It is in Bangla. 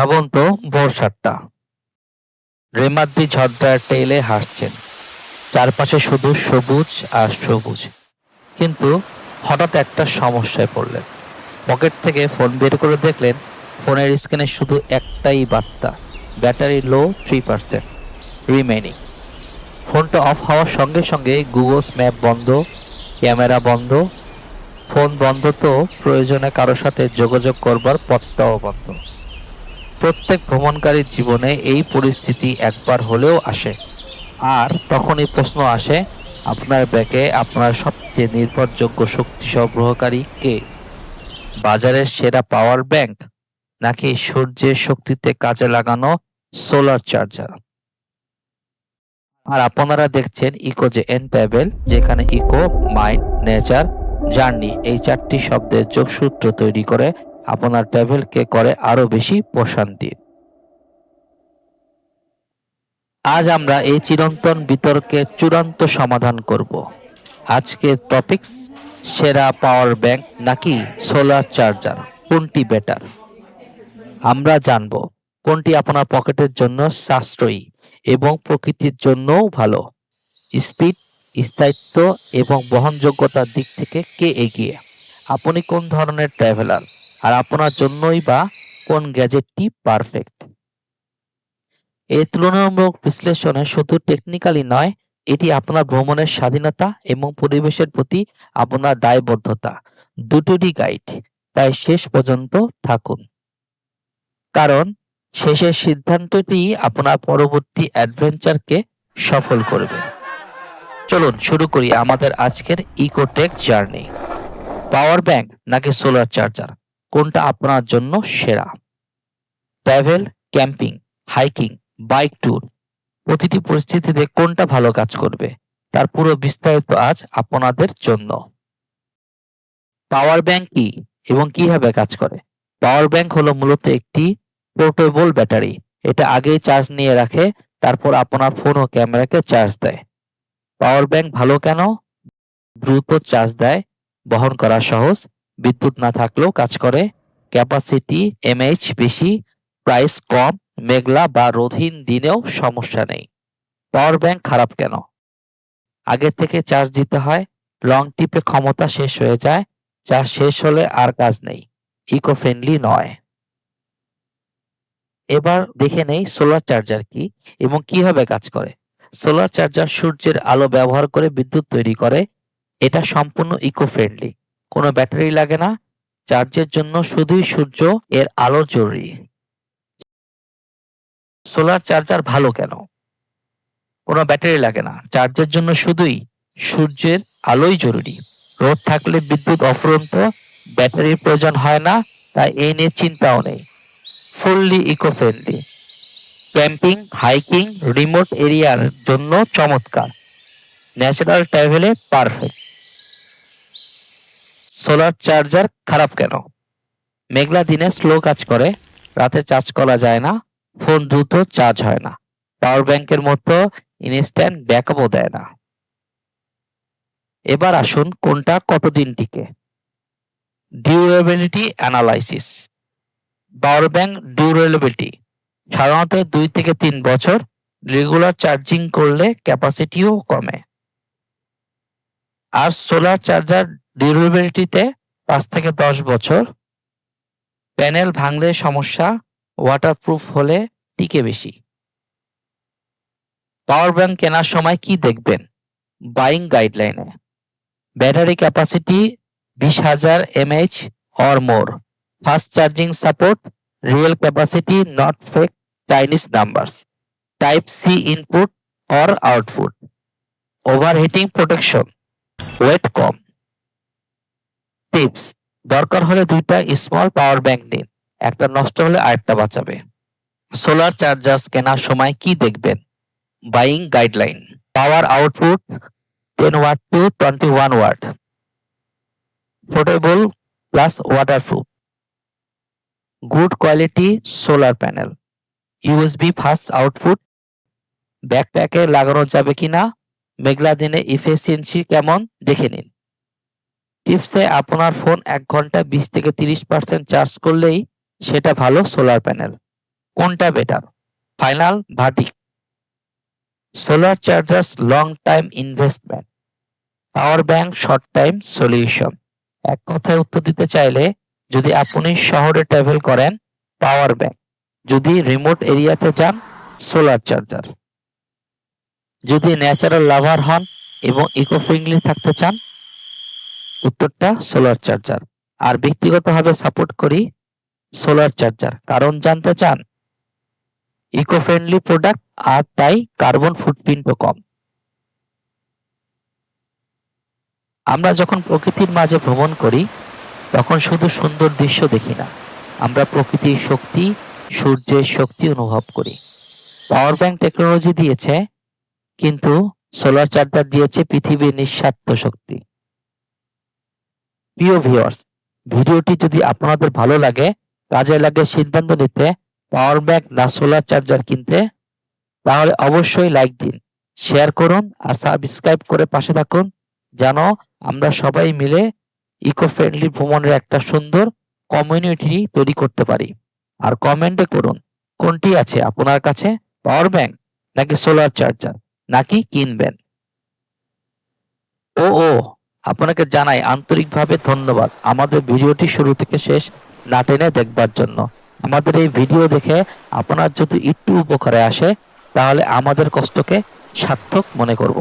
ভাবুন তো, ভোর ৭টা, রেমাদ্রি ঝর্ণার টেইলে হাসছেন, চারপাশে শুধু সবুজ আর সবুজ। কিন্তু হঠাৎ একটা সমস্যায় পড়লেন। পকেট থেকে ফোন বের করে দেখলেন ফোনের স্ক্রিনে শুধু একটাই বার্তা, ব্যাটারি লো 3% রিমেইনিং। ফোনটা অফ হওয়ার সঙ্গে সঙ্গে গুগলস ম্যাপ বন্ধ, ক্যামেরা বন্ধ, ফোন বন্ধ তো প্রয়োজনে কারোর সাথে যোগাযোগ করবার পথটাও বন্ধ। প্রত্যেক ভ্রমণকারীর জীবনে এই পরিস্থিতি একবার হলেও আসে। আর তখনই প্রশ্ন আসে, আপনার ব্যাগে আপনার সবচেয়ে নির্ভরযোগ্য শক্তি সরবরাহকারী কে? বাজারের সেরা পাওয়ার ব্যাংক, নাকি সূর্যের শক্তিতে কাজে লাগানো সোলার চার্জার? আর আপনারা দেখছেন ইকোজেন ট্রাভেল, যেখানে ইকো, মাইন্ড, নেচার, জার্নি এই 4টি শব্দের যোগসূত্র তৈরি করে আপনার ট্রাভেলকে করে আরো বেশি প্রশান্তি। আজ আমরা এই চিরন্তন বিতর্কের চূড়ান্ত সমাধান করব। আজকের টপিকস, সেরা পাওয়ার ব্যাংক নাকি সোলার চার্জার, কোনটি বেটার? আমরা জানব কোনটি আপনার পকেটের জন্য সাশ্রয়ী এবং প্রকৃতির জন্যও ভালো। স্পিড, স্থায়িত্ব এবং বহনযোগ্যতার দিক থেকে কে এগিয়ে? আপনি কোন ধরনের ট্রাভেলার, আর আপনার জন্যই বা কোন গ্যাজেটটি পারফেক্ট? এই তুলনামূলক বিশ্লেষণে শুধু টেকনিক্যালি নয়, এটি আপনার ভ্রমণের স্বাধীনতা এবং পরিবেশের প্রতি আপনার দায়বদ্ধতা দুটোরই গাইড। তাই শেষ পর্যন্ত থাকুন, কারণ শেষের সিদ্ধান্তটি আপনার পরবর্তী অ্যাডভেঞ্চারকে সফল করবে। চলুন শুরু করি আমাদের আজকের ইকোটেক জার্নি। পাওয়ার ব্যাংক নাকি সোলার চার্জার, কোনটা আপনার জন্য সেরা? Travel, camping, hiking, bike tour, প্রতিটি পরিস্থিতিতে কোনটা ভালো কাজ করবে তার পুরো বিস্তারিত আজ আপনাদের জন্য। পাওয়ার ব্যাংক কি এবং কিভাবে কাজ করে? পাওয়ার ব্যাংক হলো মূলত একটি পোর্টেবল ব্যাটারি। এটা আগেই চার্জ নিয়ে রাখে, তারপর আপনার ফোন ও ক্যামেরাকে চার্জ দেয়। পাওয়ার ব্যাংক ভালো কেন? দ্রুত চার্জ দেয়, বহন করা সহজ, বিদ্যুৎ না থাকলেও কাজ করে, ক্যাপাসিটি এমএইচ বেশি, প্রাইস কম, মেঘলা বা রোদহীন দিনেও সমস্যা নেই। পাওয়ার ব্যাংক খারাপ কেন? আগে থেকে চার্জ দিতে হয়, লং ট্রিপে ক্ষমতা শেষ হয়ে যায়, চার্জ শেষ হলে আর কাজ নেই, ইকো ফ্রেন্ডলি নয়। এবার দেখে নেই সোলার চার্জার কি এবং কিভাবে কাজ করে। সোলার চার্জার সূর্যের আলো ব্যবহার করে বিদ্যুৎ তৈরি করে। এটা সম্পূর্ণ ইকো ফ্রেন্ডলি, কোনো ব্যাটারি লাগে না, চার্জের জন্য শুধুই সূর্য এর আলো জরুরি। সোলার চার্জার ভালো কেন? কোনো ব্যাটারি লাগে না, চার্জের জন্য শুধুই সূর্যের আলোই জরুরি। রোদ থাকলে বিদ্যুৎ অফুরন্ত, ব্যাটারির প্রয়োজন হয় না, তাই এই নিয়ে চিন্তাও নেই। Fully eco friendly, camping, hiking, remote এরিয়ার জন্য চমৎকার, ন্যাচারাল ট্রাভেলে পারফেক্ট। সোলার চার্জার খারাপ কেন? মেঘলা দিনে স্লো কাজ করে, রাতে চার্জ করা যায় না, ফোন দ্রুত চার্জ হয় না, পাওয়ার ব্যাংকের মতো ইনস্ট্যান্ট ব্যাকআপও দেয় না। এবার আসুন কোনটা কতদিন টিকে। Durability analysis. Power bank durability সাধারণত 2 থেকে 3 বছর, রেগুলার চার্জিং করলে ক্যাপাসিটিও কমে। আর সোলার চার্জার ডিউরেবিলিটিতে 5 থেকে 10 বছর, প্যানেল ভাঙলে সমস্যা, ওয়াটারপ্রুফ হলে টিকে বেশি। পাওয়ার ব্যাংক কেনার সময় কি দেখবেন? বাইং গাইডলাইনে battery capacity 20,000 mAh or more, fast charging support, real capacity not fake Chinese numbers, type C input or output, overheating protection, weight কম। টিপস, দরকার হলে 2টা স্মল পাওয়ার ব্যাংক নিন, একটা নষ্ট হলে আরেকটা বাঁচাবে। সোলার চার্জার কেনার সময় কি দেখবেন? Buying guideline, power output 10 watt to 21 watt, portable plus waterproof, good quality solar panel, USB fast output, ব্যাকপ্যাকে লাগানো যাবে কিনা, মেঘলা দিনে এফিসিয়েন্সি কেমন দেখে নিন। টিপসে, আপনার ফোন 1 ঘন্টা 20 থেকে 30% চার্জ করলেই সেটা ভালো সোলার প্যানেল। কোনটা better? Final verdict. Solar chargers long time investment, power bank short time solution. এক কথায় উত্তর দিতে চাইলে, যদি আপনি শহরে ট্রাভেল করেন, পাওয়ার ব্যাংক; যদি রিমোট এরিয়াতে যান, সোলার চার্জার; যদি ন্যাচারাল লাভার হন এবং ইকো ফ্রেন্ডলি থাকতে চান, উত্তরটা সোলার চার্জার। আর ব্যক্তিগতভাবে সাপোর্ট করি সোলার চার্জার। কারণ জানতে চান? ইকো ফ্রেন্ডলি প্রোডাক্ট, আর তাই কার্বন ফুটপ্রিন্টও কম। আমরা যখন প্রকৃতির মাঝে ভ্রমণ করি, তখন শুধু সুন্দর দৃশ্য দেখি না, আমরা প্রকৃতির শক্তি, সূর্যের শক্তি অনুভব করি। পাওয়ার ব্যাংক টেকনোলজি দিয়েছে, কিন্তু সোলার চার্জার দিয়েছে পৃথিবীর নিঃস্বার্থ শক্তি। প্রিয় ভিউয়ার্স, ভিডিওটি যদি আপনাদের ভালো লাগে, কাজে লাগে সিদ্ধান্ত নিতে পাওয়ার ব্যাংক না সোলার চার্জার কিনতে, তাহলে অবশ্যই লাইক দিন, শেয়ার করুন আর সাবস্ক্রাইব করে পাশে থাকুন, যেন আমরা সবাই মিলে ইকো ফ্রেন্ডলি ভ্রমণের একটা সুন্দর কমিউনিটি তৈরি করতে পারি। আর কমেন্টে করুন কোনটি আছে আপনার কাছে, পাওয়ার ব্যাংক নাকি সোলার চার্জার, নাকি কিনবেন। ও আপনাকে জানাই আন্তরিকভাবে ধন্যবাদ আমাদের ভিডিওটি শুরু থেকে শেষ না টেনে দেখবার জন্য। আমাদের এই ভিডিও দেখে আপনার যদি একটু উপকারে আসে, তাহলে আমাদের কষ্টকে সার্থক মনে করব।